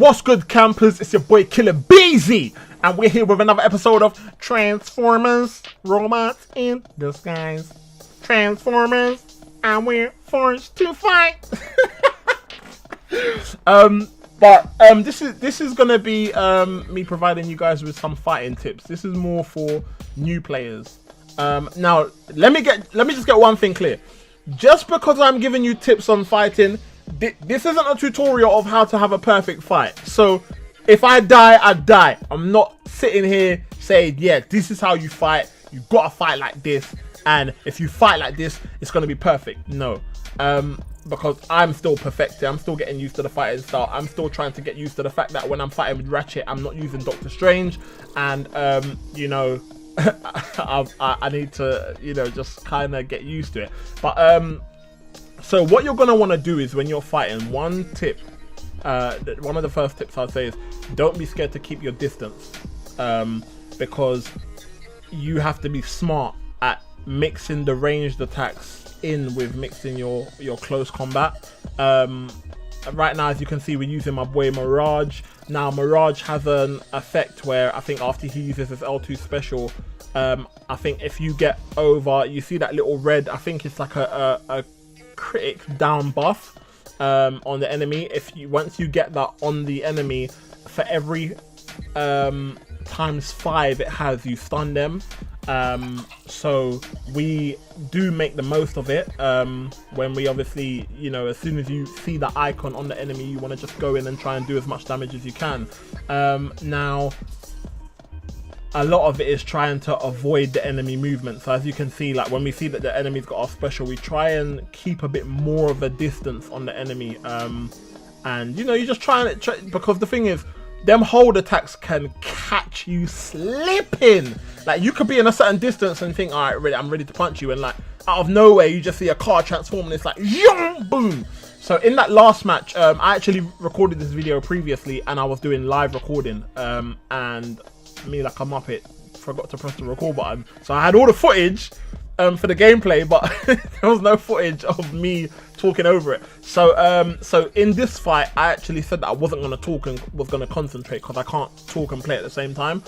What's good, campers? It's your boy Killer Beezy, and we're here with another episode of Transformers Robots in Disguise. Transformers, and we're forced to fight. This is gonna be me providing you guys with some fighting tips. This is more for new players. Now let me just get one thing clear. Just because I'm giving you tips on fighting, this isn't a tutorial of how to have a perfect fight. So if I die, I die. I'm not sitting here saying, yeah, this is how you fight. You gotta fight like this, and if you fight like this, it's gonna be perfect. No, because I'm still perfecting. I'm still getting used to the fighting style. I'm still trying to get used to the fact that when I'm fighting with Ratchet, I'm not using Doctor Strange, and you know, I need to, you know, just kind of get used to it. But so what you're gonna want to do is when you're fighting, one tip, one of the first tips I'd say is don't be scared to keep your distance, because you have to be smart at mixing the ranged attacks in with mixing your close combat. Right now, as you can see, we're using my boy Mirage. Now Mirage has an effect where I think after he uses his L2 special, I think if you get over, you see that little red, I think it's like a critic down buff on the enemy. If you once you get that on the enemy, for every ×5 it has, you stun them. So we do make the most of it when we obviously, you know, as soon as you see the icon on the enemy, you want to just go in and try and do as much damage as you can. Now a lot of it is trying to avoid the enemy movement. So as you can see, like when we see that the enemy's got our special, we try and keep a bit more of a distance on the enemy, and you know, you're just trying to because the thing is, them hold attacks can catch you slipping. Like you could be in a certain distance and think, all right, I'm ready to punch you, and like out of nowhere you just see a car transform and it's like boom. So in that last match, I actually recorded this video previously and I was doing live recording, and me like a muppet forgot to press the record button, so I had all the footage for the gameplay, but there was no footage of me talking over it. So so in this fight, I actually said that I wasn't going to talk and was going to concentrate because I can't talk and play at the same time.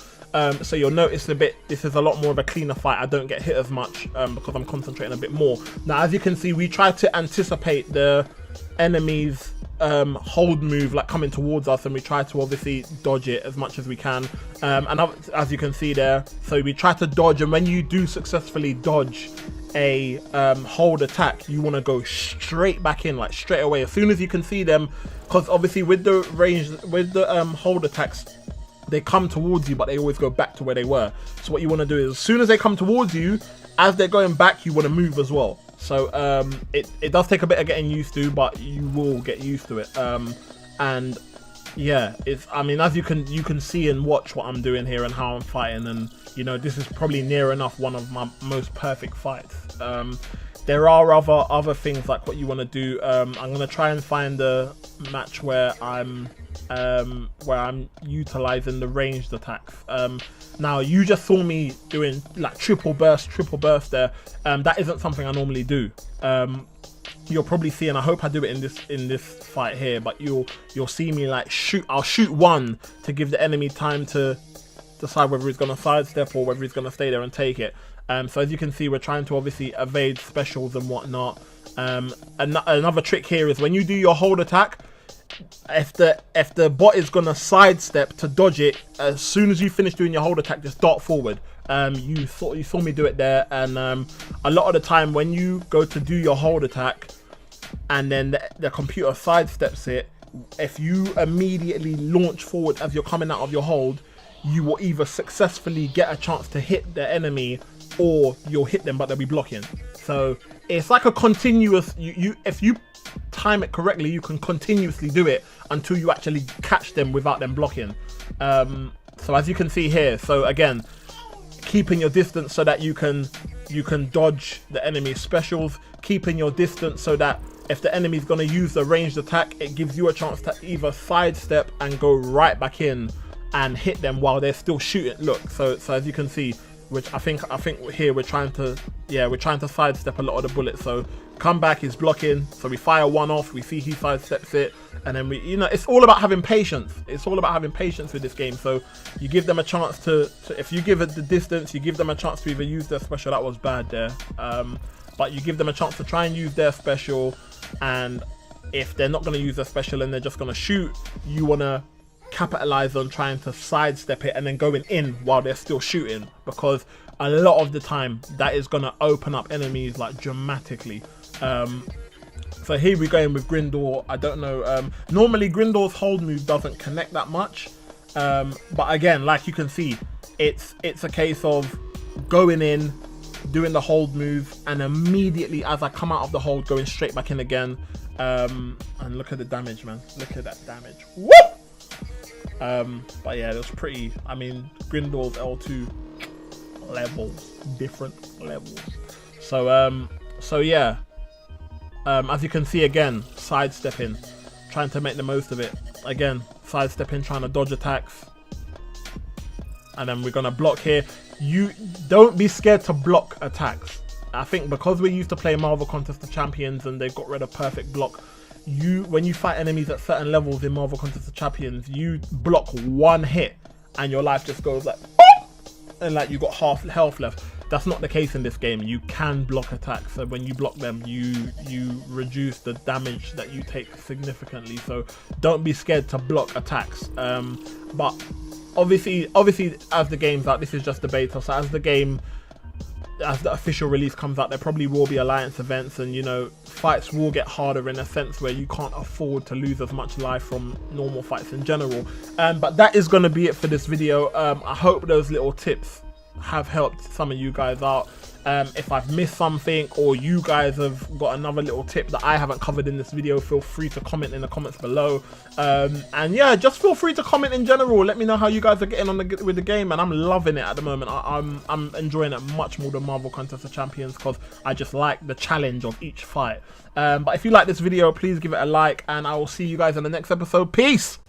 So you'll notice this is a lot more of a cleaner fight. I don't get hit as much because I'm concentrating a bit more. Now as you can see, we try to anticipate the enemy's hold move like coming towards us, and we try to obviously dodge it as much as we can, and as you can see there, so we try to dodge, and when you do successfully dodge a hold attack, you want to go straight back in, like straight away as soon as you can see them, because obviously with the range, with the hold attacks, they come towards you but they always go back to where they were. So what you want to do is as soon as they come towards you, as they're going back, you want to move as well. So it does take a bit of getting used to, but you will get used to it. And yeah, I mean, as you can see and watch what I'm doing here and how I'm fighting, and you know, this is probably near enough one of my most perfect fights. There are other things like what you want to do. I'm gonna try and find a match where I'm utilizing the ranged attacks. Now you just saw me doing like triple burst there. That isn't something I normally do. You'll probably see, and I hope I do it in this fight here, but you'll see me like I'll shoot one to give the enemy time to decide whether he's gonna sidestep or whether he's gonna stay there and take it. So as you can see, we're trying to obviously evade specials and whatnot. Another trick here is when you do your hold attack, if the bot is gonna sidestep to dodge it, as soon as you finish doing your hold attack, just dart forward. You saw me do it there, and a lot of the time when you go to do your hold attack and then the computer sidesteps it, if you immediately launch forward as you're coming out of your hold, you will either successfully get a chance to hit the enemy, or you'll hit them but they'll be blocking. So it's like a continuous, if you time it correctly, you can continuously do it until you actually catch them without them blocking. So as you can see here, so again, keeping your distance so that you can dodge the enemy specials, keeping your distance so that if the enemy's going to use the ranged attack, it gives you a chance to either sidestep and go right back in and hit them while they're still shooting. Look, so as you can see, which I think here we're trying to sidestep a lot of the bullets. So come back, he's blocking, so we fire one off, we see he sidesteps it, and then we, you know, it's all about having patience. It's all about having patience with this game. So you give them a chance to if you give it the distance, you give them a chance to either use their special. That was bad there. But you give them a chance to try and use their special, and if they're not going to use their special and they're just going to shoot, you want to capitalize on trying to sidestep it and then going in while they're still shooting, because a lot of the time that is going to open up enemies like dramatically. So here we're going with Grindor. I don't know, normally Grindor's hold move doesn't connect that much, but again, like you can see, it's a case of going in, doing the hold move, and immediately as I come out of the hold, going straight back in again. And look at the damage, man. Look at that damage. Woo! But yeah, it was pretty. I mean, Grindor's L2 levels, different levels. So yeah, as you can see, again, sidestepping, trying to make the most of it. Again, sidestepping, trying to dodge attacks, and then we're gonna block here. You don't be scared to block attacks. I think because we're used to playing Marvel Contest of Champions and they've got rid of perfect block, when you fight enemies at certain levels in Marvel Contest of Champions, you block one hit and your life just goes like, and like you got half health left. That's not the case in this game. You can block attacks, so when you block them, you reduce the damage that you take significantly. So don't be scared to block attacks. But obviously, as the game's out, this is just the beta. So as the official release comes out, there probably will be alliance events, and you know, fights will get harder in a sense where you can't afford to lose as much life from normal fights in general. But that is going to be it for this video. I hope those little tips have helped some of you guys out. If I've missed something, or you guys have got another little tip that I haven't covered in this video, feel free to comment in the comments below. And yeah, just feel free to comment in general. Let me know how you guys are getting on with the game, and I'm loving it at the moment. I'm enjoying it much more than Marvel Contest of Champions, because I just like the challenge of each fight. But if you like this video, please give it a like, and I will see you guys in the next episode. Peace!